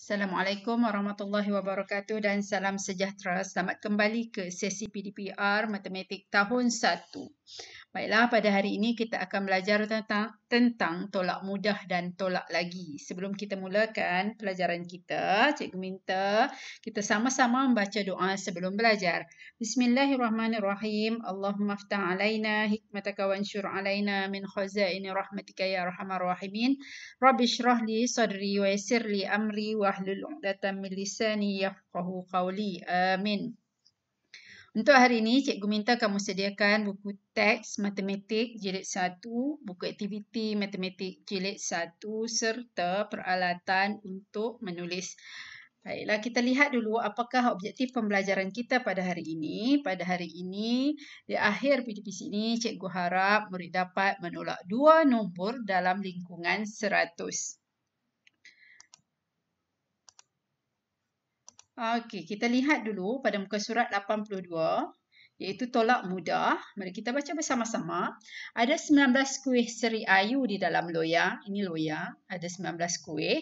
Assalamualaikum warahmatullahi wabarakatuh dan salam sejahtera. Selamat kembali ke sesi PDPR Matematik tahun 1. Baiklah, pada hari ini kita akan belajar tentang tolak mudah dan tolak lagi. Sebelum kita mulakan pelajaran kita, cikgu minta kita sama-sama membaca doa sebelum belajar. Bismillahirrahmanirrahim. Allahumma aftah alaina hikmataka wa ansyur alaina min khazaini rahmatika ya arhamar rahimin. Rabbi shrah li sadri wa yassir li amri wahlul 'uqdatam min lisani yafqahu qawli. Amin. Untuk hari ini, cikgu minta kamu sediakan buku teks matematik jilid 1, buku aktiviti matematik jilid 1 serta peralatan untuk menulis. Baiklah, kita lihat dulu apakah objektif pembelajaran kita pada hari ini. Pada hari ini, di akhir PDPC ini, cikgu harap murid dapat menolak 2 nombor dalam lingkungan 100. Okey, kita lihat dulu pada muka surat 82, iaitu tolak mudah. Mari kita baca bersama-sama. Ada 19 kuih seri ayu di dalam loyang. Ini loyang, ada 19 kuih.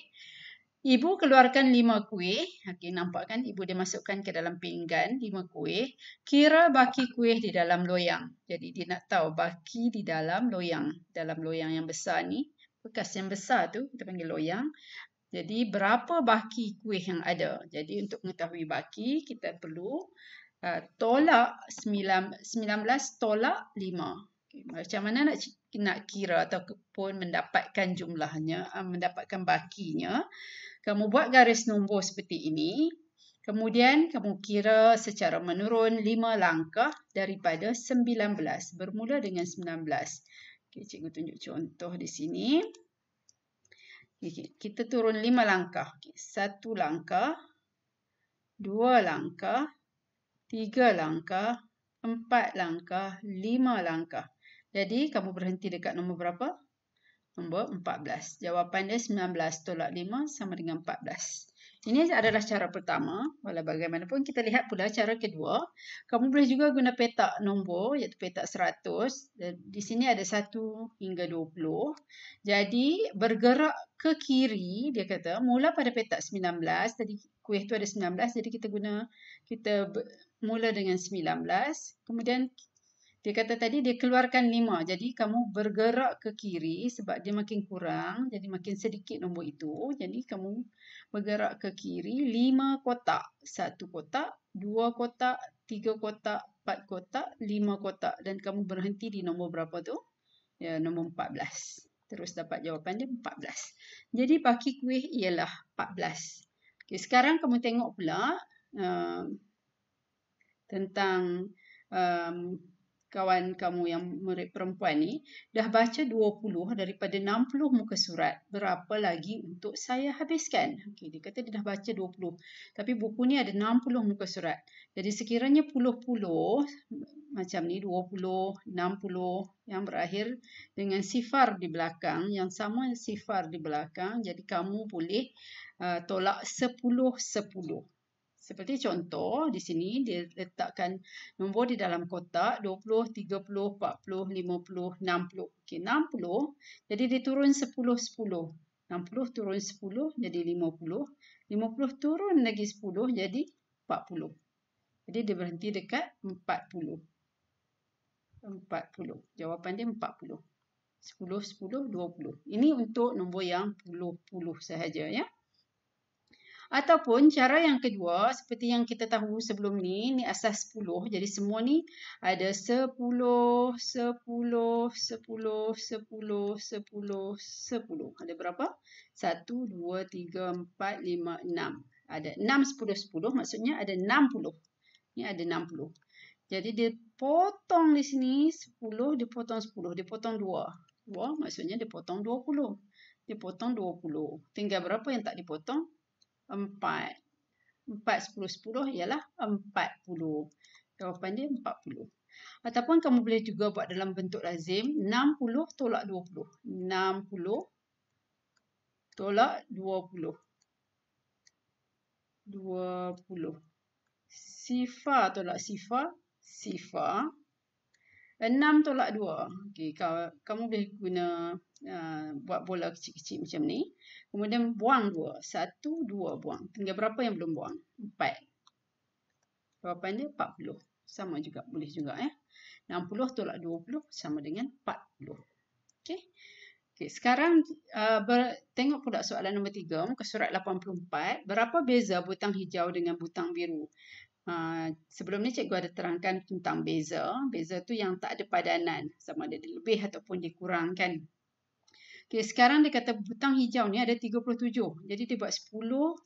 Ibu keluarkan 5 kuih. Okey, nampak kan ibu dia masukkan ke dalam pinggan 5 kuih. Kira baki kuih di dalam loyang. Jadi dia nak tahu baki di dalam loyang. Dalam loyang yang besar ni, bekas yang besar tu kita panggil loyang. Jadi, berapa baki kuih yang ada? Jadi, untuk mengetahui baki, kita perlu tolak 19 tolak 5. Okay, macam mana nak kira ataupun mendapatkan jumlahnya, mendapatkan bakinya. Kamu buat garis nombor seperti ini. Kemudian, kamu kira secara menurun 5 langkah daripada 19. Bermula dengan 19. Okay, cikgu tunjuk contoh di sini. Kita turun 5 langkah. 1 langkah, 2 langkah, 3 langkah, 4 langkah, 5 langkah. Jadi, kamu berhenti dekat nombor berapa? Nombor 14. Jawapan dia 19 tolak 5 sama dengan 14. Ini adalah cara pertama. Walau bagaimanapun, kita lihat pula cara kedua. Kamu boleh juga guna petak nombor, iaitu petak 100. Di sini ada 1 hingga 20. Jadi, bergerak ke kiri, dia kata, mula pada petak 19. Tadi kuih tu ada 19, jadi kita mula dengan 19. Kemudian, dia kata tadi dia keluarkan 5. Jadi kamu bergerak ke kiri sebab dia makin kurang. Jadi makin sedikit nombor itu. Jadi kamu bergerak ke kiri 5 kotak. 1 kotak, 2 kotak, 3 kotak, 4 kotak, 5 kotak. Dan kamu berhenti di nombor berapa tu? Ya, nombor 14. Terus dapat jawapan dia 14. Jadi baki kuih ialah 14. Okay, sekarang kamu tengok pula tentang kawan kamu yang murid perempuan ni dah baca 20 daripada 60 muka surat. Berapa lagi untuk saya habiskan? Okey, dia kata dia dah baca 20. Tapi buku ni ada 60 muka surat. Jadi sekiranya puluh-puluh macam ni 20, 60 yang berakhir dengan sifar di belakang, yang sama sifar di belakang. Jadi kamu boleh tolak 10-10. Seperti contoh, di sini dia letakkan nombor di dalam kotak 20, 30, 40, 50, 60. Okey, 60. Jadi dia turun 10, 10. 60 turun 10 jadi 50. 50 turun lagi 10 jadi 40. Jadi dia berhenti dekat 40. 40. Jawapan dia 40. 10, 10, 20. Ini untuk nombor yang puluh-puluh sahaja ya. Ataupun cara yang kedua, seperti yang kita tahu sebelum ni asas 10. Jadi semua ni ada 10, 10, 10, 10, 10, 10. Ada berapa? 1, 2, 3, 4, 5, 6. Ada 6, 10, 10. Maksudnya ada 60. Ni ada 60. Jadi dia potong di sini 10, dia potong 10. Dia potong 2. 2 maksudnya dia potong 20. Dia potong 20. Tinggal berapa yang tak dipotong? 4. 4, 10, 10 ialah 40. Jawapan dia 40. Ataupun kamu boleh juga buat dalam bentuk lazim. 60 tolak 20. 60 tolak 20. 20. Sifar tolak sifar. Sifar. 6 tolak 2. Okey, kamu boleh guna buat bola kecil-kecil macam ni. Kemudian buang 2. 1, 2 buang. Tinggal berapa yang belum buang? 4. Jawapan dia 40. Sama juga, boleh juga 60 tolak 20 sama dengan 40. Okey. Okey, sekarang tengok pula soalan nombor 3, muka surat 84. Berapa beza butang hijau dengan butang biru? Sebelum ni cikgu ada terangkan tentang beza. Beza tu yang tak ada padanan, sama ada lebih ataupun dikurangkan. Okey, sekarang dia kata butang hijau ni ada 37. Jadi dia buat 10,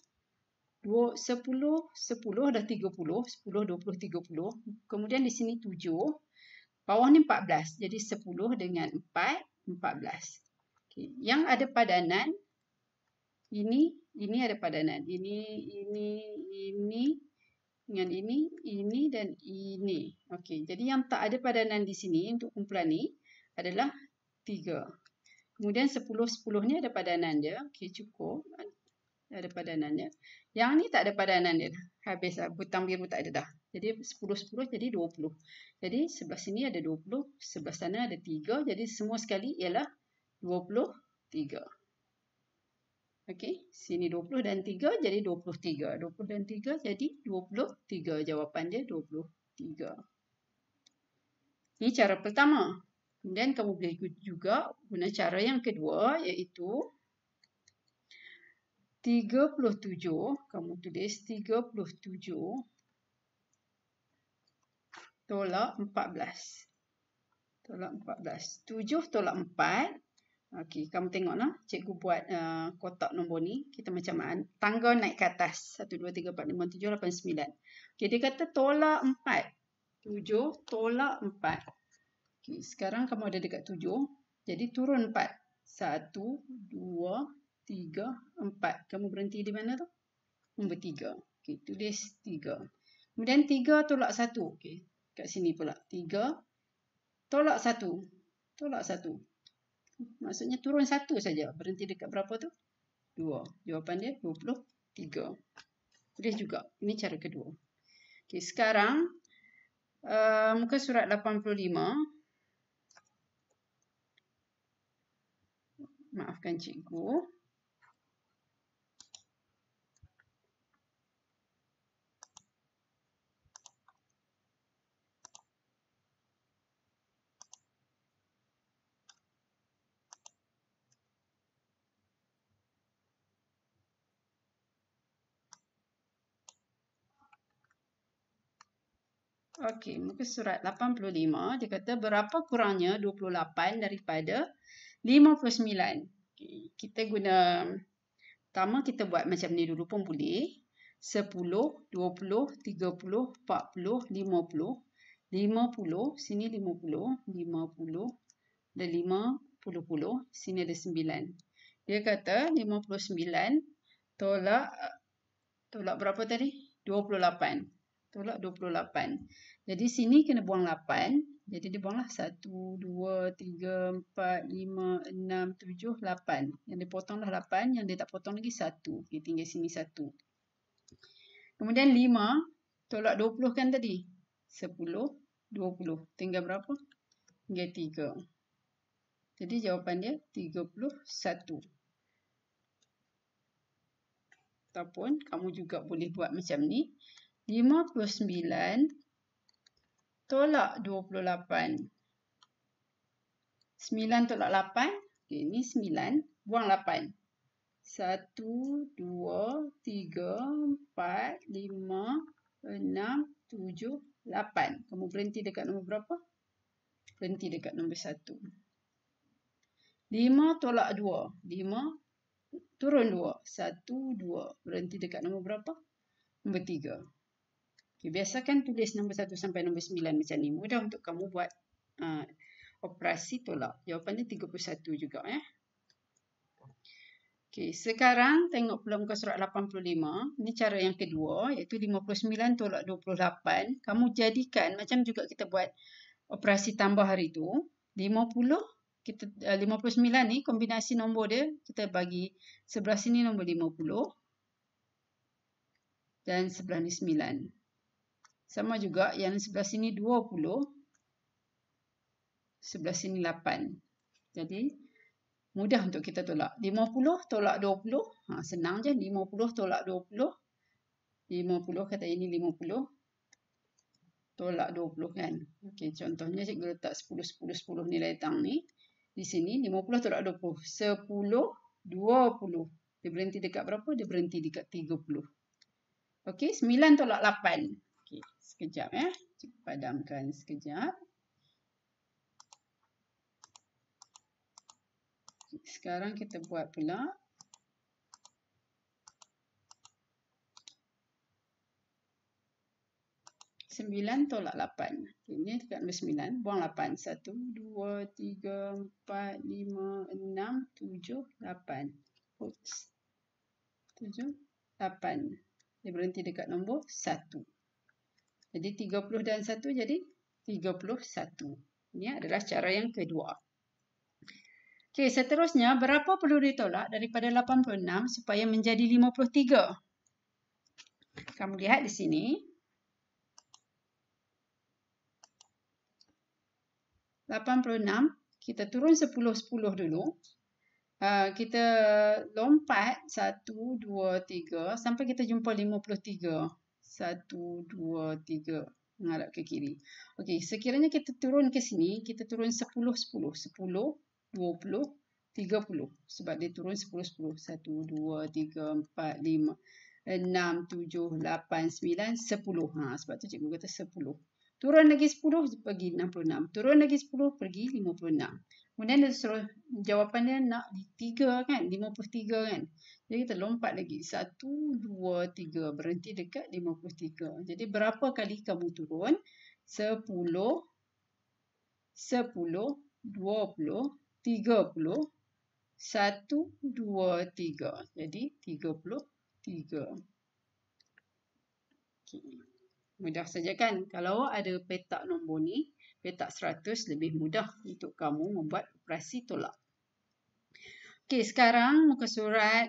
10 dah 30, 10, 20, 30. Kemudian di sini 7. Bawah ni 14. Jadi 10 dengan 4, 14. Okay. Yang ada padanan, ini ada padanan. Ini dengan ini dan ini. Okey, jadi yang tak ada padanan di sini untuk kumpulan ni adalah 3. Kemudian 10 ni ada padanan dia. Okey, cukup. Ada padanannya. Yang ni tak ada padanan dia. Habis butang biru tak ada dah. Jadi 10 jadi 20. Jadi sebelah sini ada 20, sebelah sana ada 3. Jadi semua sekali ialah 23. Okey, sini 20 dan 3 jadi 23. 20 dan 3 jadi 23. Jawapan dia 23. Ini cara pertama. Kemudian kamu boleh juga guna cara yang kedua, iaitu 37. Kamu tulis 37 tolak 14. Tolak 14. 7 tolak 4. Okey, kamu tengoklah. Cikgu buat kotak nombor ni. Kita macam tangga naik ke atas. 1, 2, 3, 4, 5, 7, 8, 9. Okey, dia kata tolak 4. 7 tolak 4. Okey, sekarang kamu ada dekat 7. Jadi turun 4. 1, 2, 3, 4. Kamu berhenti di mana tu? Nombor 3. Okey, tulis 3. Kemudian 3 tolak 1. Okey, kat sini pula. 3 tolak 1. Tolak 1. Maksudnya turun 1 saja. Berhenti dekat berapa tu? 2. Jawapan dia 23. Boleh juga. Ini cara kedua. Okey, sekarang muka surat 85. Maafkan cikgu. Okey, muka surat 85. Dia kata berapa kurangnya 28 daripada 59. Okay, kita guna, pertama kita buat macam ni dulu pun boleh. 10, 20, 30, 40, 50. 50, sini 50, 50 dan 50, sini ada 9. Dia kata 59 tolak berapa tadi? 28. Tolak 28. Jadi sini kena buang 8. Jadi dia buanglah 1, 2, 3, 4, 5, 6, 7, 8. Yang dia potonglah 8. Yang dia tak potong lagi 1. Okay, tinggal sini 1. Kemudian 5 tolak 20 kan tadi? 10, 20. Tinggal berapa? Tinggal 3. Jadi jawapan dia 31. Ataupun kamu juga boleh buat macam ni. 59 tolak 28. 9 tolak 8. Okay, ini 9. Buang 8. 1, 2, 3, 4, 5, 6, 7, 8. Kamu berhenti dekat nombor berapa? Berhenti dekat nombor 1. 5 tolak 2. 5 turun 2. 1, 2. Berhenti dekat nombor berapa? Nombor 3. Okay, biasakan tulis nombor 1 sampai nombor 9 macam ni. Mudah untuk kamu buat operasi tolak. Jawapannya 31 juga. Okay, sekarang tengok pula muka surat 85. Ini cara yang kedua, iaitu 59 tolak 28. Kamu jadikan, macam juga kita buat operasi tambah hari tu. 59 ni kombinasi nombor dia, kita bagi sebelah sini nombor 50. Dan sebelah ni 9. Sama juga yang sebelah sini 20. Sebelah sini 8. Jadi, mudah untuk kita tolak. 50 tolak 20. Senang je. 50 tolak 20. 50 kata ini 50. Tolak 20 kan. Okey, contohnya cikgu letak 10, 10, 10 nilai tang ni. Di sini 50 tolak 20. 10, 20. Dia berhenti dekat berapa? Dia berhenti dekat 30. Okey, 9 tolak 8. Okey, sekejap ya. Cikgu padamkan sekejap. Sekarang kita buat pula. Sembilan tolak 8. Ini dekat 9. Buang 8. 1, 2, 3, 4, 5, 6, 7, 8. Oops. 7, 8. Dia berhenti dekat nombor 1. Jadi 30 dan 1 jadi 31. Ini adalah cara yang kedua. Okey, seterusnya berapa perlu ditolak daripada 86 supaya menjadi 53? Kamu lihat di sini. 86, kita turun 10, 10 dulu. Kita lompat 1, 2, 3 sampai kita jumpa 53. 1, 2, 3. Mengarah ke kiri. Okey, sekiranya kita turun ke sini, kita turun 10, 10. 10, 20, 30. Sebab dia turun 10, 10. 1, 2, 3, 4, 5, 6, 7, 8, 9, 10. Sebab tu cikgu kata 10. Turun lagi 10, pergi 66. Turun lagi 10, pergi 56. Kemudian dia suruh jawapan dia nak di 3 kan, 53 kan. Jadi kita lompat lagi. 1, 2, 3. Berhenti dekat 53. Jadi berapa kali kamu turun? 10, 10, 20, 30, 1, 2, 3. Jadi 33. Okay. Mudah saja kan? Kalau ada petak nombor ni, petak 100 lebih mudah untuk kamu membuat operasi tolak. Okey, sekarang muka surat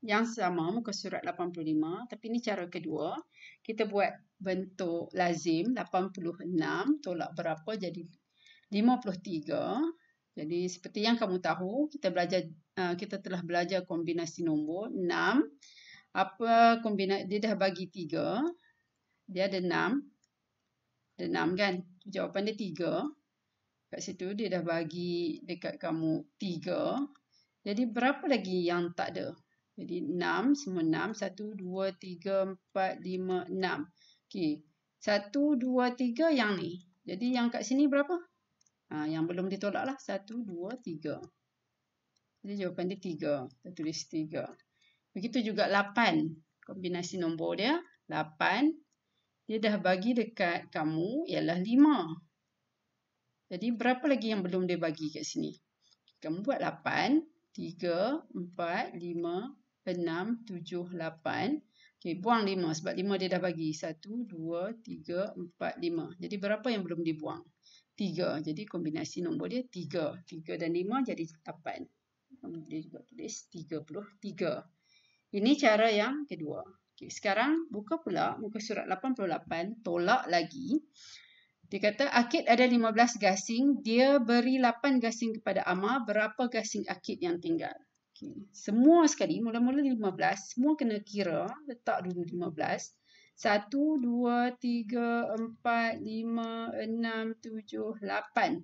yang sama, muka surat 85. Tapi ini cara kedua. Kita buat bentuk lazim 86. Tolak berapa jadi 53. Jadi seperti yang kamu tahu, kita telah belajar kombinasi nombor 6. Apa kombinasi? Dia dah bagi 3. Dia ada 6. Ada 6 kan? Jawapan dia 3. Kat situ dia dah bagi dekat kamu 3. Jadi berapa lagi yang tak ada? Jadi 6, semua 6. 1, 2, 3, 4, 5, 6. Okey. 1, 2, 3 yang ni. Jadi yang kat sini berapa? Yang belum ditolak lah. 1, 2, 3. Jadi jawapan dia 3. Kita tulis 3. Begitu juga 8. Kombinasi nombor dia 8. Dia dah bagi dekat kamu ialah 5. Jadi berapa lagi yang belum dia bagi kat sini? Kamu buat 8. 3, 4, 5, 6, 7, 8. Okey, buang 5 sebab 5 dia dah bagi. 1, 2, 3, 4, 5. Jadi berapa yang belum dibuang? 3. Jadi kombinasi nombor dia 3. 3 dan 5 jadi 8. Kamu boleh juga tulis 33. Ini cara yang kedua. Okay, sekarang buka pula muka surat 88, tolak lagi. Dia kata Akid ada 15 gasing, dia beri 8 gasing kepada Amar, berapa gasing Akid yang tinggal? Okay. Semua sekali, mula-mula 15, semua kena kira, letak dulu 15. 1, 2, 3, 4, 5, 6, 7, 8.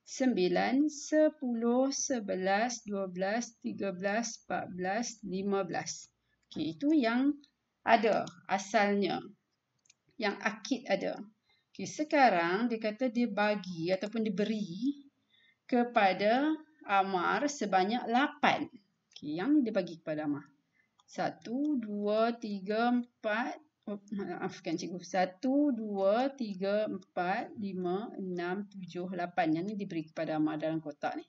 9, 10, 11, 12, 13, 14, 15. Okay, itu yang ada asalnya. Yang akid ada. Okay, sekarang dia kata dia bagi ataupun diberi kepada Amar sebanyak 8. Okay, yang ni dia bagi kepada Amar. 1, 2, 3, 4. Maafkan cikgu. 1, 2, 3, 4, 5, 6, 7, 8. Yang ni diberi kepada Amar dalam kotak ni.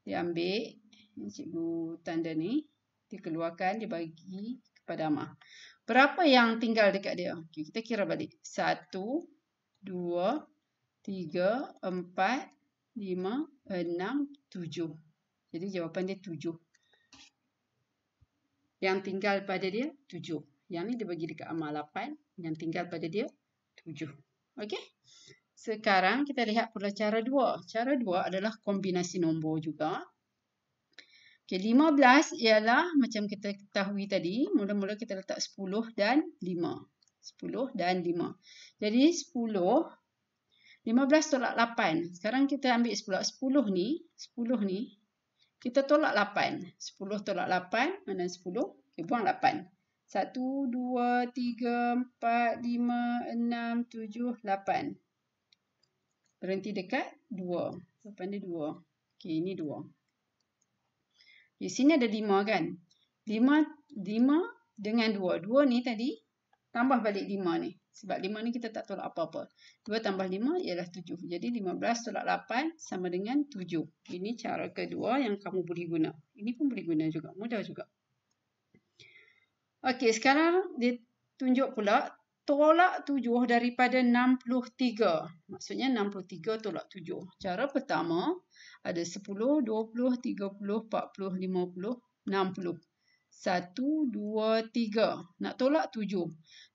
Dia ambil. Cikgu tanda ni. Dia keluarkan. Dia bagi kepada Amar. Berapa yang tinggal dekat dia? Okay, kita kira balik. 1, 2, 3, 4, 5, 6, 7. Jadi jawapan dia 7. Yang tinggal pada dia 7. Yang ni dia bagi dekat Amar 8. Yang tinggal pada dia 7. Okey? Sekarang kita lihat pula cara 2. Cara 2 adalah kombinasi nombor juga. Okay, 15 ialah macam kita ketahui tadi, mula-mula kita letak 10 dan 5. 10 dan 5. Jadi 10, 15 tolak 8. Sekarang kita ambil pula 10 ni, kita tolak 8. 10 tolak 8, mana 10? Okay, buang 8. 1, 2, 3, 4, 5, 6, 7, 8. Berhenti dekat 2. Jawapan dia 2. Okay, ini 2. Di sini ada 5 kan? 5 dengan 2. 2 ni tadi tambah balik 5 ni. Sebab 5 ni kita tak tolak apa-apa. 2 tambah 5 ialah 7. Jadi 15 tolak 8 sama dengan 7. Ini cara kedua yang kamu boleh guna. Ini pun boleh guna juga. Mudah juga. Okey, sekarang dia tunjuk pula tolak 7 daripada 63. Maksudnya 63 tolak 7. Cara pertama ada 10, 20, 30, 40, 50, 60. 1, 2, 3. Nak tolak 7.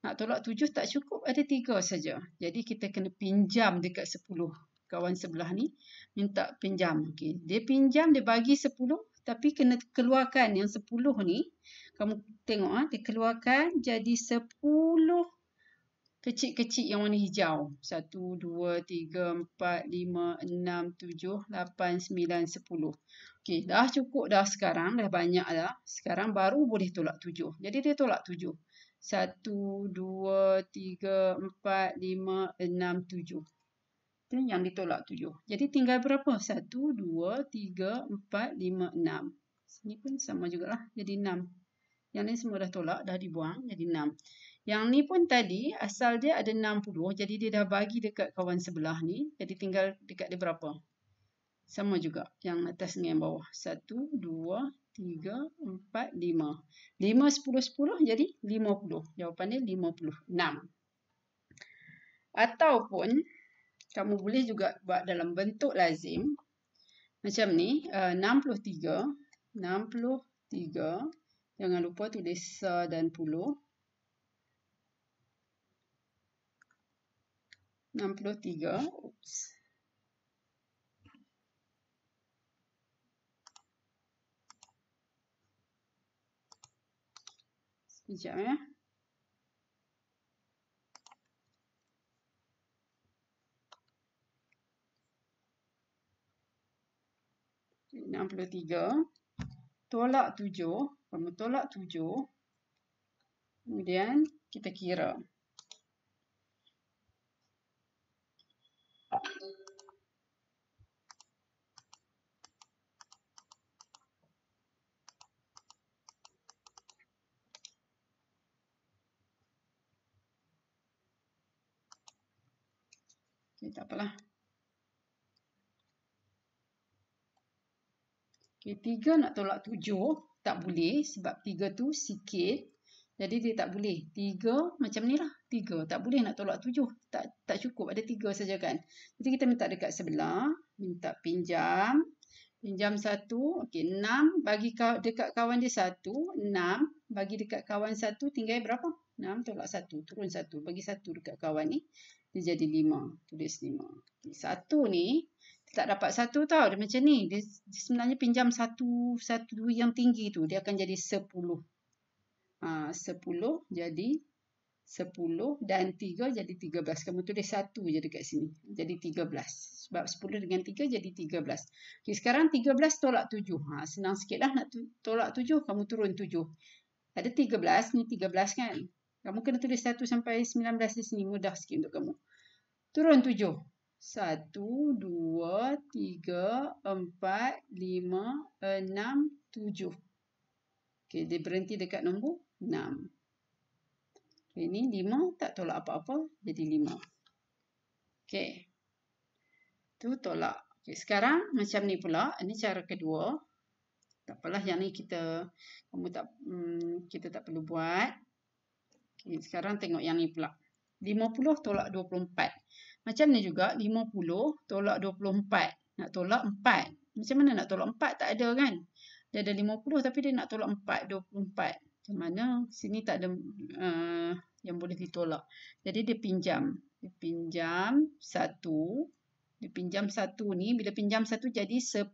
Nak tolak 7 tak cukup, ada 3 saja. Jadi kita kena pinjam dekat 10. Kawan sebelah ni minta pinjam. Okay. Dia pinjam, dia bagi 10. Tapi kena keluarkan yang 10 ni. Kamu tengok, dia keluarkan jadi 10 kecil-kecil yang warna hijau. 1, 2, 3, 4, 5, 6, 7, 8, 9, 10. Okey, dah cukup dah sekarang. Dah banyak dah. Sekarang baru boleh tolak 7. Jadi dia tolak 7. 1, 2, 3, 4, 5, 6, 7. Itu yang ditolak 7. Jadi tinggal berapa? 1, 2, 3, 4, 5, 6. Sini pun sama jugalah. Jadi 6. Yang ni semua dah tolak, dah dibuang. Jadi 6. Yang ni pun tadi asal dia ada 60. Jadi dia dah bagi dekat kawan sebelah ni. Jadi tinggal dekat dia berapa? Sama juga. Yang atas dengan yang bawah. 1, 2, 3, 4, 5. 5, 10, 10 jadi 50. Jawapan dia 56. Ataupun kamu boleh juga buat dalam bentuk lazim. Macam ni. 63. 63. Jangan lupa tulis sa dan puluh. 63. Oops. Sekejap ya. Okay, 63. Tolak 7. Kamu tolak 7. Kemudian kita kira. Okay, tak apalah. Okay, 3 nak tolak 7. Tak boleh sebab 3 tu sikit. Jadi dia tak boleh. 3 macam ni lah. 3 tak boleh nak tolak 7. Tak cukup. Ada 3 saja kan. Jadi kita minta dekat sebelah. Minta pinjam. Pinjam 1. Okey, 6 bagi dekat kawan dia 1. 6 bagi dekat kawan 1 tinggal berapa? 6 tolak 1. Turun 1. Bagi 1 dekat kawan ni. Dia jadi 5. Tulis 5. Okay, 1 ni tak dapat 1 tau. Dia macam ni. Dia sebenarnya pinjam 1 yang tinggi tu. Dia akan jadi 10. 10 jadi 10 dan 3 jadi 13. Kamu tulis 1 je dekat sini. Jadi 13. Sebab 10 dengan 3 jadi 13. Okay, sekarang 13 tolak 7. Senang sikit lah nak tolak 7. Kamu turun 7. Ada 13. Ni 13 kan. Kamu kena tulis 1 sampai 19 di sini. Mudah sikit untuk kamu. Turun 7. 1, 2, 3, 4, 5, 6, 7. Okay, dia berhenti dekat nombor 6. Okay, ini 5 tak tolak apa-apa. Jadi 5. Okay. Tu tolak. Okay, sekarang macam ni pula. Ini cara kedua. Tak apalah yang ni kita tak perlu buat. Okay, sekarang tengok yang ni pula. 50 tolak 24. Macam ni juga 50 tolak 24. Nak tolak 4. Macam mana nak tolak 4? Tak ada kan? Dia ada 50 tapi dia nak tolak 4. 24. Macam mana? Sini tak ada yang boleh ditolak. Jadi dia pinjam. Dia pinjam 1. Dia pinjam 1 ni. Bila pinjam 1 jadi 10.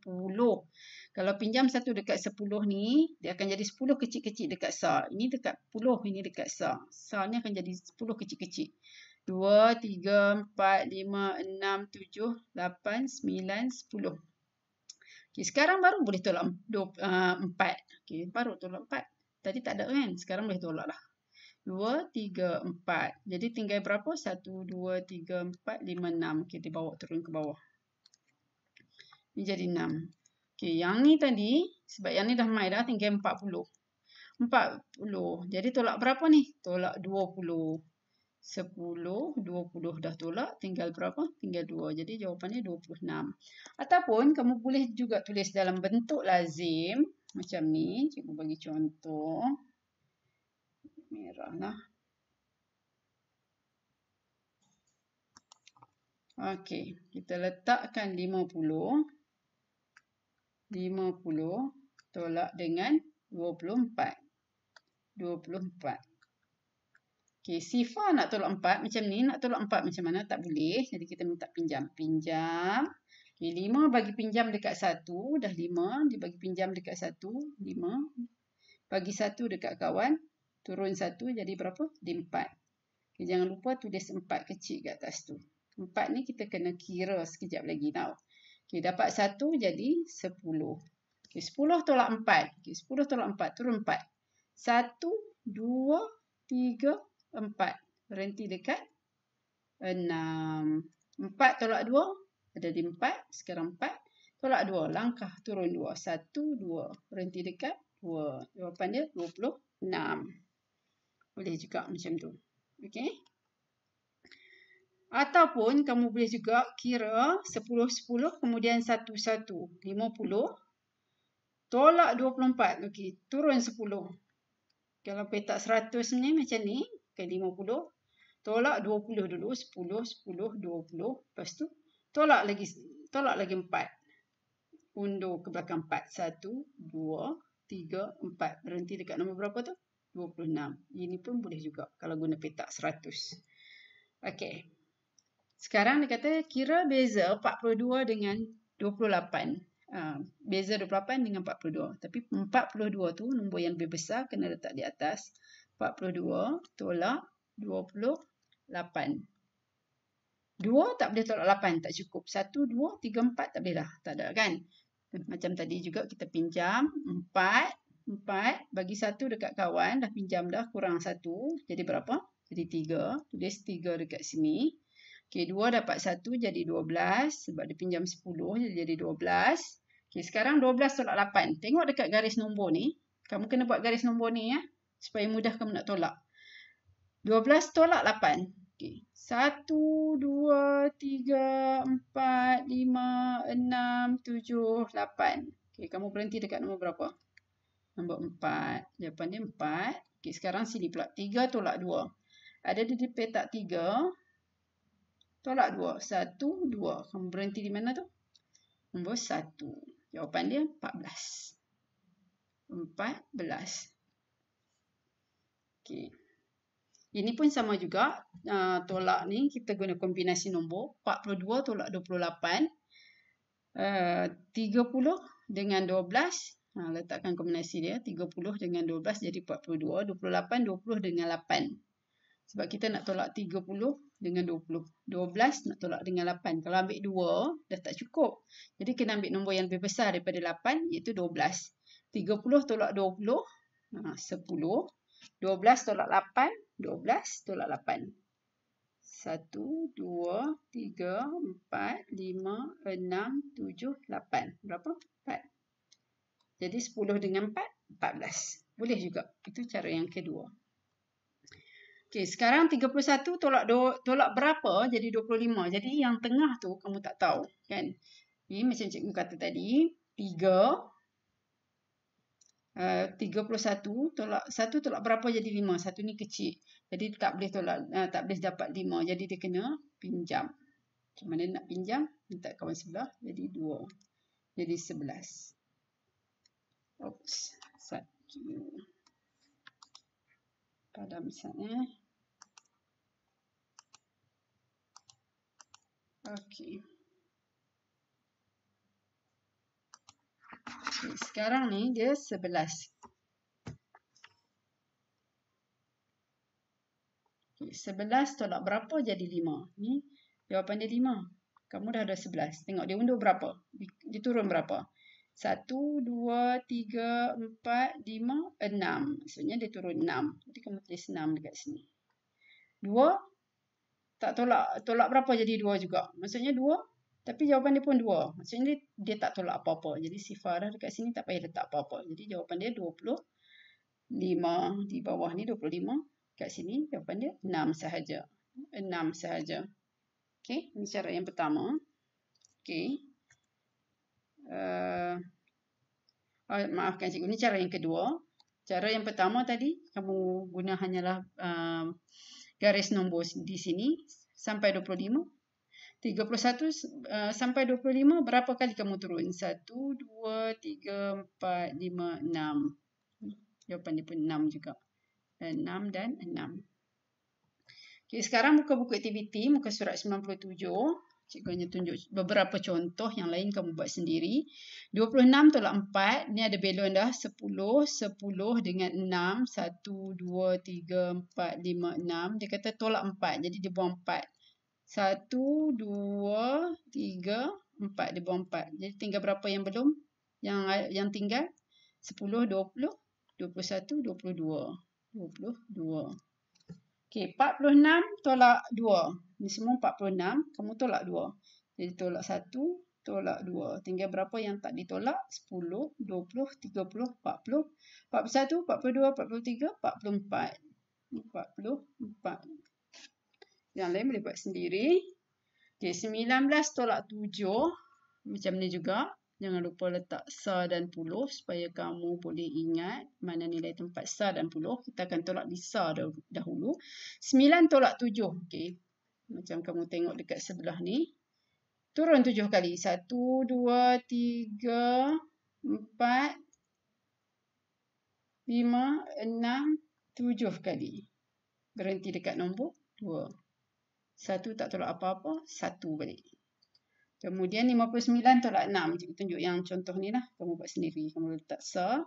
Kalau pinjam 1 dekat 10 ni, dia akan jadi 10 kecil-kecil dekat SAR. Ini dekat 10, ini dekat SAR. SAR ni akan jadi 10 kecil-kecil. 2, 3, 4, 5, 6, 7, 8, 9, 10. Okay, sekarang baru boleh tolak 4. Okay, baru tolak 4. Tadi tak ada kan? Sekarang boleh tolak lah. 2, 3, 4. Jadi tinggal berapa? 1, 2, 3, 4, 5, 6. Okay, dia bawa turun ke bawah. Ini jadi 6. Okay, yang ni tadi, sebab yang ni dah mai dah, tinggal 40. 40. Jadi tolak berapa ni? Tolak 20. 10, 20 dah tolak. Tinggal berapa? Tinggal 2. Jadi jawapannya 26. Ataupun kamu boleh juga tulis dalam bentuk lazim. Macam ni. Cikgu bagi contoh. Merah lah. Okey. Kita letakkan 50. 50 tolak dengan 24. 24. Okey, Sifa nak tolak 4 macam ni. Nak tolak 4 macam mana? Tak boleh. Jadi kita minta pinjam. Pinjam. Okey, 5 bagi pinjam dekat 1. Dah 5. Dia bagi pinjam dekat 1. 5. Bagi 1 dekat kawan. Turun 1. Jadi berapa? Jadi 4. Okey, jangan lupa tulis 4 kecil kat atas tu. 4 ni kita kena kira sekejap lagi tau. Okey, dapat 1 jadi 10. Okey, 10 tolak 4. Okey, 10 tolak 4. Turun 4. 1, 2, 3, 4. Berhenti dekat 6. 4 tolak 2. Ada di 4. Sekarang 4. Tolak 2. Langkah turun 2. 1, 2. Berhenti dekat 2. Jawapan dia 26. Boleh juga macam tu. Okey. Ataupun kamu boleh juga kira 10, 10. Kemudian 1, 1. 50. Tolak 24. Okey. Turun 10. Kalau petak 100 ni macam ni. Ke 50. Tolak 20 dulu. 10, 10, 20. Lepas tu tolak lagi 4. Undur ke belakang 4. 1, 2, 3, 4. Berhenti dekat nombor berapa tu? 26. Ini pun boleh juga kalau guna petak 100. Okey. Sekarang dia kata kira beza 42 dengan 28. Beza 28 dengan 42. Tapi 42 tu nombor yang lebih besar kena letak di atas. 42 tolak 28. 2 tak boleh tolak 8. Tak cukup. 1, 2, 3, 4 tak boleh dah. Tak ada kan? Macam tadi juga kita pinjam. 4. 4 bagi 1 dekat kawan. Dah pinjam dah. Kurang 1. Jadi berapa? Jadi 3. Tulis 3 dekat sini. Okey, 2 dapat 1 jadi 12. Sebab dia pinjam 10 jadi 12. Okey, sekarang 12 tolak 8. Tengok dekat garis nombor ni. Kamu kena buat garis nombor ni ya. Supaya mudah kamu nak tolak. 12 tolak 8. Okey. 1, 2, 3, 4, 5, 6, 7, 8. Okey, kamu berhenti dekat nombor berapa? Nombor 4. Jawapan dia 4. Okey, sekarang sini pula. 3 tolak 2. Ada di petak 3. Tolak 2. 1, 2. Kamu berhenti di mana tu? Nombor 1. Jawapan dia 14. 14. Okey. Ini pun sama juga. Tolak ni kita guna kombinasi nombor. 42 tolak 28. 30 dengan 12. Letakkan kombinasi dia. 30 dengan 12 jadi 42. 28, 20 dengan 8. Sebab kita nak tolak 30 dengan 20. 12 nak tolak dengan 8. Kalau ambil 2, dah tak cukup. Jadi kena ambil nombor yang lebih besar daripada 8, iaitu 12. 30 tolak 20, 10. 12 tolak 8, 12 tolak 8. 1, 2, 3, 4, 5, 6, 7, 8. Berapa? 4. Jadi 10 dengan 4, 14. Boleh juga. Itu cara yang kedua. Okey, sekarang 31 tolak berapa jadi 25. Jadi yang tengah tu kamu tak tahu. Kan? Ini macam cikgu kata tadi. 3. 31 tolak 1 tolak berapa jadi 5. 1 ni kecil. Jadi tak boleh dapat 5. Jadi dia kena pinjam. Macam mana nak pinjam? Minta kawan sebelah. Jadi 2. Jadi 11. Oops. 1. Padam misalnya. Okey. Sekarang ni dia 11. Okay, 11 tolak berapa jadi 5? Ni jawapan dia 5. Kamu dah ada 11. Tengok dia undur berapa? Dia turun berapa? 1, 2, 3, 4, 5, 6. Maksudnya dia turun 6. Jadi kamu tulis 6 dekat sini. 2 tak tolak berapa jadi 2 juga. Maksudnya 2. Tapi jawapan dia pun 2. Maksudnya dia tak tolak apa-apa. Jadi sifar dah dekat sini tak payah letak apa-apa. Jadi jawapan dia 25. Di bawah ni 25. Kat sini jawapan dia 6 sahaja. 6 sahaja. Okey, ini cara yang pertama. Okey. Maafkan cikgu, ini cara yang kedua. Cara yang pertama tadi, kamu guna hanyalah garis nombor di sini sampai 25. 31 sampai 25, berapa kali kamu turun? 1, 2, 3, 4, 5, 6. Jawapan dia pun 6 juga. 6 dan 6. Okay, sekarang buka buku aktiviti, muka surat 97. Cikgu hanya tunjuk beberapa contoh, yang lain kamu buat sendiri. 26 tolak 4, ni ada belon dah. 10 dengan 6. 1, 2, 3, 4, 5, 6. Dia kata tolak 4, jadi dia buang 4. 1, 2, 3, 4. Dia buang 4. Jadi tinggal berapa yang belum? Yang tinggal? 10, 20, 21, 22. 22. Okey, 46 tolak 2. Ni semua 46. Kamu tolak 2. Jadi tolak 1, tolak 2. Tinggal berapa yang tak ditolak? 10, 20, 30, 40, 41, 42, 43, 44. 44. Yang lain boleh buat sendiri. Okey, 19 tolak 7. Macam ni juga. Jangan lupa letak sa dan puluh supaya kamu boleh ingat mana nilai tempat sa dan puluh. Kita akan tolak di sa dahulu. 9 tolak 7. Okey. Macam kamu tengok dekat sebelah ni. Turun 7 kali. 1, 2, 3, 4, 5, 6, 7 kali. Berhenti dekat nombor 2. 1 tak tolak apa-apa. 1 balik. Kemudian 59 tolak 6. Cikgu tunjuk yang contoh ni lah. Kamu buat sendiri. Kamu letak sa.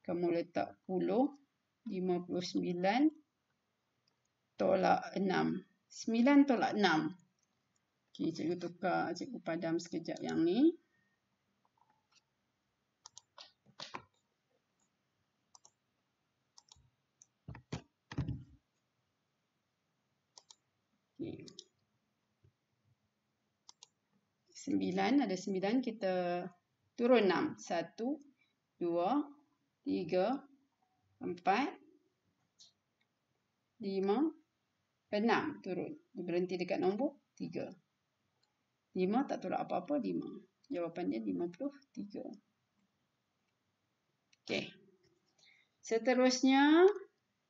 Kamu letak puluh. 59 tolak 6. 9 tolak 6. Okey, cikgu tukar. Cikgu padam sekejap yang ni. Okay. 9, ada 9, kita turun 6. 1, 2, 3, 4, 5, 6. Turun. Berhenti dekat nombor 3. 5 tak tolak apa-apa, 5. Jawapan dia 53. Okey. Seterusnya,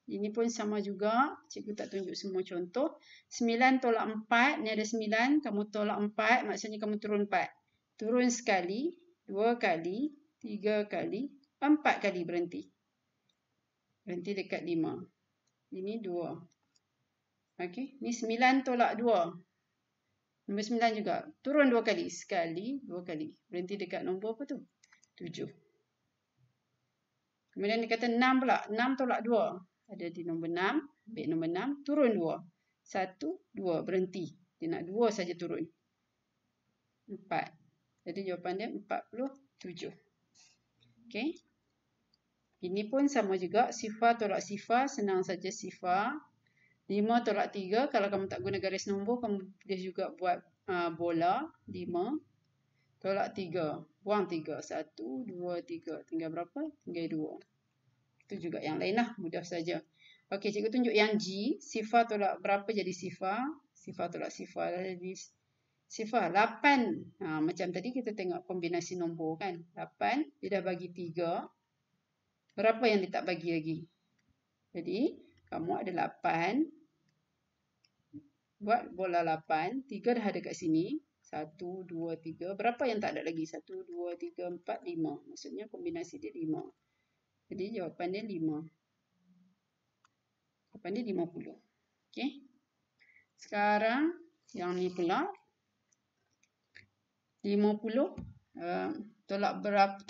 ini pun sama juga. Cikgu tak tunjuk semua contoh. 9 tolak 4. Ni ada 9. Kamu tolak 4. Maksudnya kamu turun 4. Turun sekali. 2 kali. 3 kali. 4 kali berhenti. Berhenti dekat 5. Ini 2. Okey. Ni 9 tolak 2. Nombor 9 juga. Turun 2 kali. Sekali. 2 kali. Berhenti dekat nombor apa tu? 7. Kemudian dia kata 6 pula. 6 tolak 2. Ada di nombor 6. Ambil nombor 6. Turun 2. 1, 2. Berhenti. Dia nak 2 saja turun. 4. Jadi jawapan dia 47. Okey. Ini pun sama juga. Sifar tolak sifar. Senang saja sifar. 5 tolak 3. Kalau kamu tak guna garis nombor, kamu boleh juga buat bola. 5 tolak 3. Buang 3. 1, 2, 3. Tinggal berapa? Tinggal 2. Itu juga yang lain lah. Mudah saja. Okey, cikgu tunjuk yang G. Sifar tolak berapa jadi sifar? Sifar tolak sifar jadi sifar. 8. Macam tadi kita tengok kombinasi nombor kan. 8. Dia dah bagi 3. Berapa yang dia tak bagi lagi? Jadi, kamu ada 8. Buat bola 8. 3 dah ada kat sini. 1, 2, 3. Berapa yang tak ada lagi? 1, 2, 3, 4, 5. Maksudnya kombinasi dia 5. Jadi jawapan dia 5. Jawapan dia 50. Okey. Sekarang yang ni pula. 50 tolak berapa?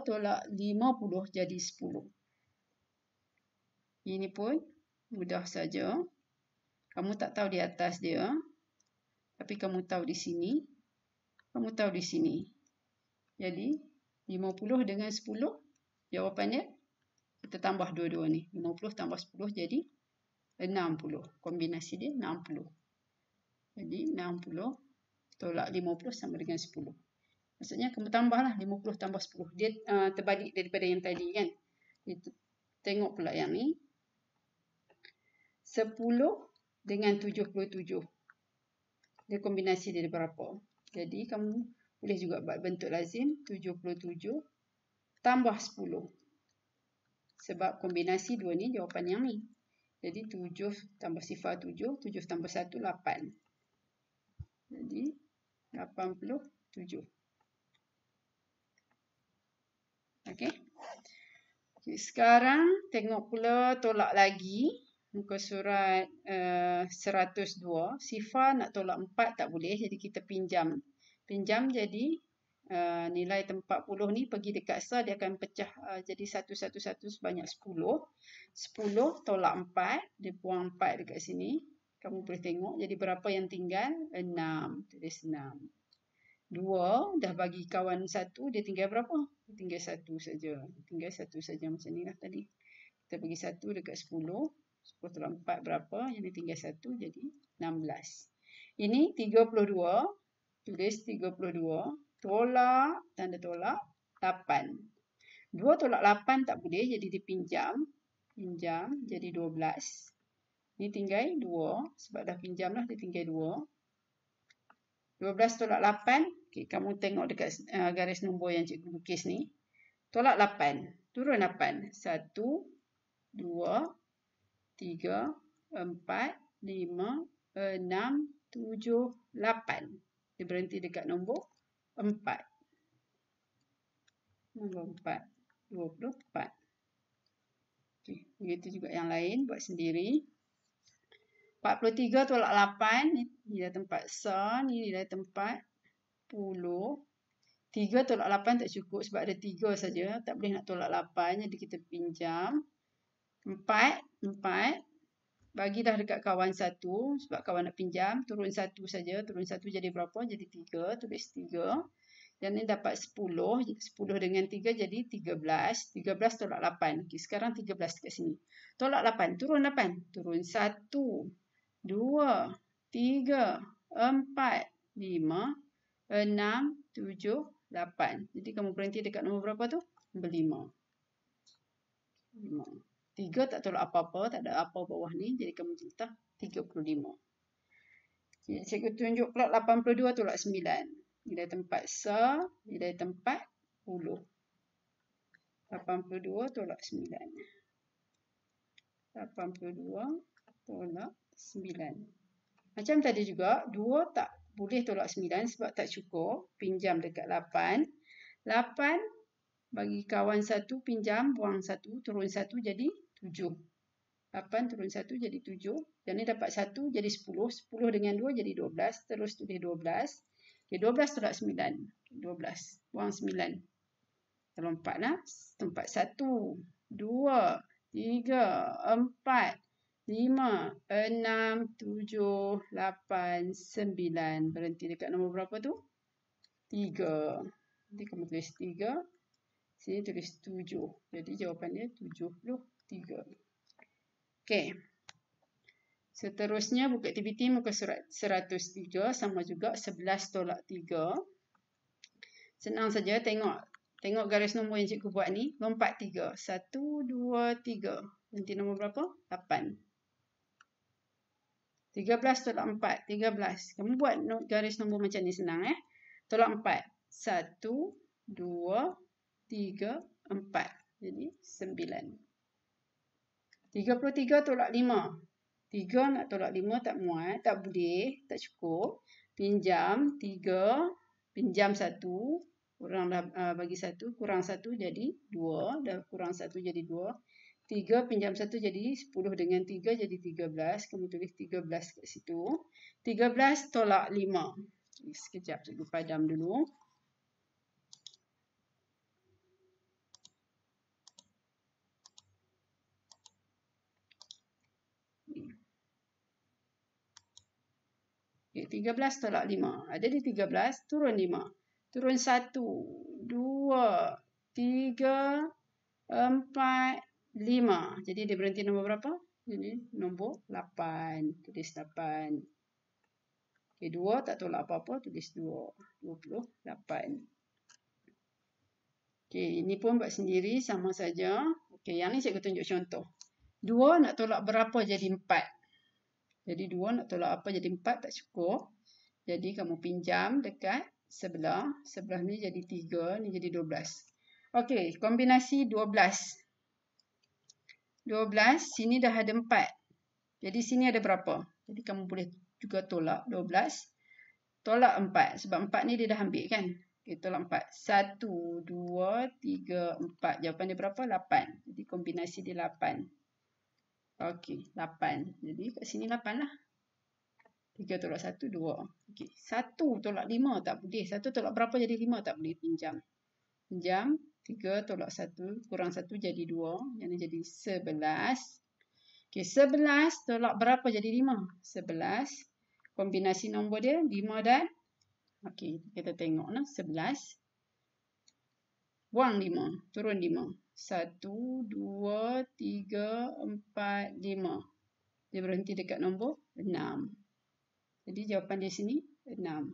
Tolak 50 jadi 10. Ini pun mudah saja. Kamu tak tahu di atas dia, tapi kamu tahu di sini. Kamu tahu di sini. Jadi 50 dengan 10 jawapannya kita tambah dua-dua ni. 50 tambah 10 jadi 60. Kombinasi dia 60. Jadi 60 tolak 50 sama dengan 10. Maksudnya kamu tambahlah 50 tambah 10. Dia terbalik daripada yang tadi kan. Tengok pula yang ni. 10 dengan 77. Dia kombinasi dia berapa? Jadi kamu boleh juga buat bentuk lazim. 77 tambah 10. Sebab kombinasi dua ni jawapan yang ni. Jadi 7 tambah sifar 7. 7 tambah 1, 8. Jadi 87. Okey. Sekarang tengok pula tolak lagi. Muka surat 102. Sifar nak tolak 4 tak boleh. Jadi kita pinjam. Pinjam jadi nilai 40 ni pergi dekat sah. Dia akan pecah jadi 111 sebanyak 10. 10 tolak 4. Dia buang 4 dekat sini. Kamu boleh tengok. Jadi berapa yang tinggal? 6. Tulis 6. 2 dah bagi kawan 1, dia tinggal berapa? Dia tinggal 1 saja. Tinggal 1 saja macam ni lah tadi. Kita bagi 1 dekat 10. 10 tolak 4 berapa? Yang ni tinggal 1 jadi 16. Ini 32. Tulis 32. Tolak, tanda tolak 8. 2 tolak 8 tak boleh jadi dipinjam. Pinjam jadi 12. Ini tinggal 2. Sebab dah pinjam lah dia tinggal 2. 12 tolak 8. Okay, kamu tengok dekat garis nombor yang cikgu lukis ni. Tolak 8. Turun 8. 1, 2, 3, 4, 5, 6, 7, 8. Dia berhenti dekat nombor 4. Nombor 4. 24. Okay, begitu juga yang lain. Buat sendiri. 43 tolak 8. Ni nilai tempat sah. Ni nilai tempat 10. 3 tolak 8 tak cukup sebab ada 3 saja. Tak boleh nak tolak 8. Jadi kita pinjam. 4. Bagilah dekat kawan 1. Sebab kawan nak pinjam. Turun 1 saja. Turun 1 jadi berapa? Jadi 3. Tulis 3. Dan ni dapat 10. 10 dengan 3 jadi 13. 13 tolak 8. Okay, sekarang 13 dekat sini. Tolak 8. Turun 8. Turun 1. 2, 3, 4, 5, 6, 7, 8. Jadi kamu berhenti dekat nombor berapa tu? Nombor 5. 3 tak tolak apa-apa. Tak ada apa bawah ni. Jadi kamu letak 35. Cikgu tunjuk pula 82 tolak 9. Nilai tempat sah. Nilai tempat 10. 82 tolak 9. 82 tolak 9. Macam tadi juga, 2 tak boleh tolak 9 sebab tak cukup. Pinjam dekat 8. 8 bagi kawan 1 pinjam, buang 1, turun 1 jadi 7. 8 turun 1 jadi 7. Dan ni dapat 1 jadi 10. 10 dengan 2 jadi 12. Terus tulis 12. Okay, 12 tolak 9. 12. Buang 9. Kalau 4 lah. Tempat 1, 2, 3, 4. 5, 6, 7, 8, 9. Berhenti dekat nombor berapa tu? 3. Nanti kamu tulis 3. Sini tulis 7. Jadi jawapan dia 73. Okey. Seterusnya buku aktiviti muka surat 103. Sama juga 11 tolak 3. Senang saja tengok. Tengok garis nombor yang cikgu buat ni. Lompat 3. 1, 2, 3. Nanti nombor berapa? 8. 13 tolak 4. 13. Kamu buat garis nombor macam ni senang. Tolak 4. 1, 2, 3, 4. Jadi 9. 33 tolak 5. 3 nak tolak 5 tak muat. Tak boleh. Tak cukup. Pinjam 3. Pinjam 1. Kurang dah bagi 1. Kurang 1 jadi 2. Dah kurang 1 jadi 2. 3 pinjam 1 jadi 10 dengan 3 jadi 13. Kamu tulis 13 kat situ. 13 tolak 5. Sekejap, cikgu padam dulu. Okay, 13 tolak 5. Ada di 13, turun 5. Turun 1, 2, 3, 4, 5. Jadi dia berhenti nombor berapa? Jadi nombor 8. Tulis 8. Okay, 2 tak tolak apa-apa, tulis 2. 28. Okay, ini pun buat sendiri, sama saja. Okay, yang ni cikgu tunjuk contoh. 2 nak tolak berapa jadi 4? Jadi 2 nak tolak apa jadi 4 tak cukup. Jadi kamu pinjam dekat sebelah. Sebelah ni jadi 3, ni jadi 12. Okey, kombinasi 12. 12, sini dah ada 4. Jadi sini ada berapa? Jadi kamu boleh juga tolak 12. Tolak 4. Sebab 4 ni dia dah ambil kan? Okay, tolak 4. 1, 2, 3, 4. Jawapan dia berapa? 8. Jadi kombinasi dia 8. Okey, 8. Jadi kat sini 8 lah. 3 tolak 1, 2. Okey, 1 tolak 5 tak boleh. 1 tolak berapa jadi 5 tak boleh pinjam. Pinjam 3 tolak 1 kurang 1 jadi 2. Yang ni jadi 11. Okey, 11 tolak berapa jadi 5? 11. Kombinasi nombor dia 5 dan okey, kita tengoklah 11. Buang 5, turun 5. 1, 2, 3, 4, 5. Dia berhenti dekat nombor 6. Jadi jawapan di sini 6.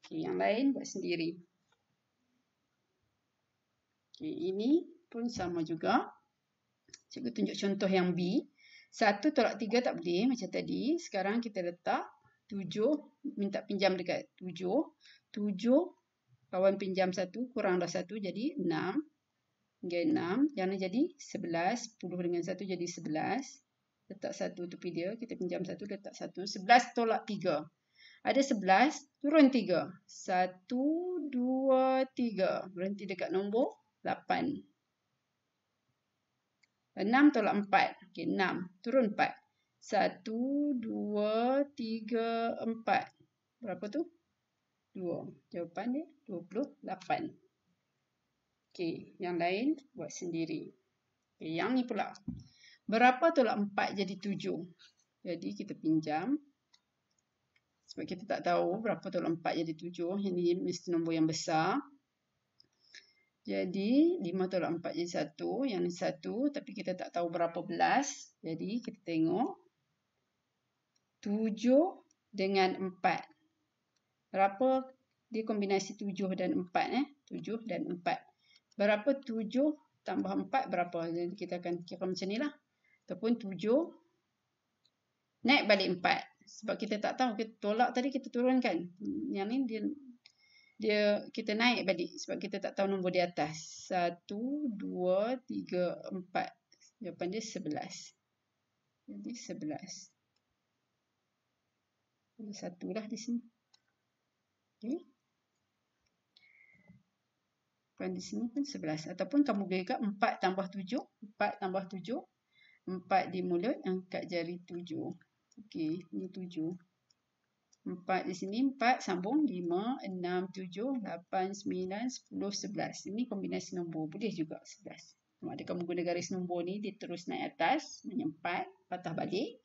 Okey, yang lain buat sendiri. Okey, ini pun sama juga. Cikgu tunjuk contoh yang B. 1 tolak 3 tak boleh macam tadi. Sekarang kita letak 7. Minta pinjam dekat 7. 7 kawan pinjam 1 kurang dah 1 jadi 6. Hingga 6. Yang ni jadi 11. 10 dengan 1 jadi 11. Letak 1 tepi dia. Kita pinjam 1, letak 1. 11 tolak 3. Ada 11, turun 3. 1, 2, 3. Berhenti dekat nombor 8. 6 tolak 4. Okey, 6. Turun 4. 1, 2, 3, 4. Berapa tu? 2. Jawapan dia 28. Okey, yang lain buat sendiri. Okey, yang ni pula. Berapa tolak 4 jadi 7? Jadi kita pinjam. Sebab kita tak tahu berapa tolak 4 jadi 7. Ini mesti nombor yang besar. Jadi 5 tolak 4 jadi 1. Yang ni 1. Tapi kita tak tahu berapa belas. Jadi kita tengok. 7 dengan 4. Berapa dia kombinasi 7 dan 4? 7 dan 4. Berapa 7 tambah 4 berapa? Jadi kita akan kira macam ni lah. Ataupun 7 naik balik 4. Sebab kita tak tahu. Kita tolak tadi kita turunkan. Yang ni dia kita naik balik. Sebab kita tak tahu nombor di atas. 1, 2, 3, 4. Jawapan dia 11. Jadi 11. Ada 1 lah di sini. Okay. Jawapan di sini pun 11. Ataupun kamu boleh kat 4 tambah 7. 4 tambah 7. 4 di mulut, angkat jari 7. Okey, ini 7. 4 di sini, 4 sambung 5, 6, 7, 8, 9, 10, 11. Ini kombinasi nombor. Boleh juga 11. Sama ada kamu guna garis nombor ni, dia terus naik atas, menyempat, patah balik.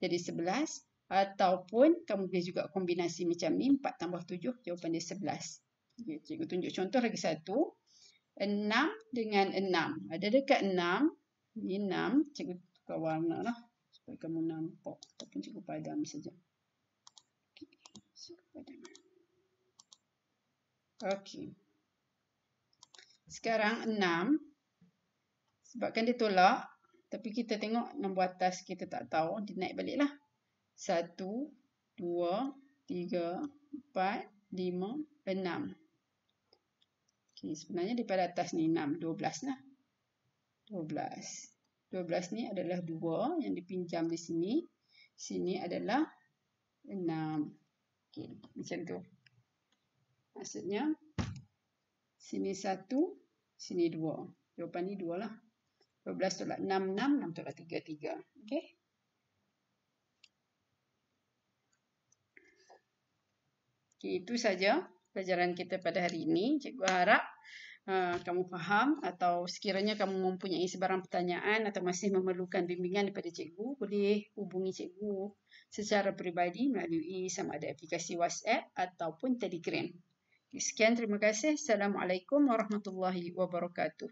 Jadi 11. Ataupun kamu boleh juga kombinasi macam ni, 4 tambah 7, jawapan dia 11. Okay, cikgu tunjuk contoh lagi satu. 6 dengan 6. Ada dekat 6. Ini 6. Cikgu tukar warna lah. Supaya kamu nampak. Ataupun cikgu padam saja. Okey. Cikgu padam. Okey. Sekarang 6. Sebabkan dia tolak. Tapi kita tengok nombor atas kita tak tahu. Dia naik balik lah. 1, 2, 3, 4, 5, 6. Okay, sebenarnya daripada atas ni 6, 12 lah. 12. 12 ni adalah 2 yang dipinjam di sini. Sini adalah 6. Okay, macam tu. Maksudnya, sini 1, sini 2. Jawapan ni 2 lah. 12 tolak 6, 6. 6 tolak 3, 3. Okay. Okay, itu saja pelajaran kita pada hari ini. Cikgu harap kamu faham, atau sekiranya kamu mempunyai sebarang pertanyaan atau masih memerlukan bimbingan daripada cikgu, boleh hubungi cikgu secara peribadi melalui sama ada aplikasi WhatsApp ataupun Telegram. Sekian, terima kasih. Assalamualaikum warahmatullahi wabarakatuh.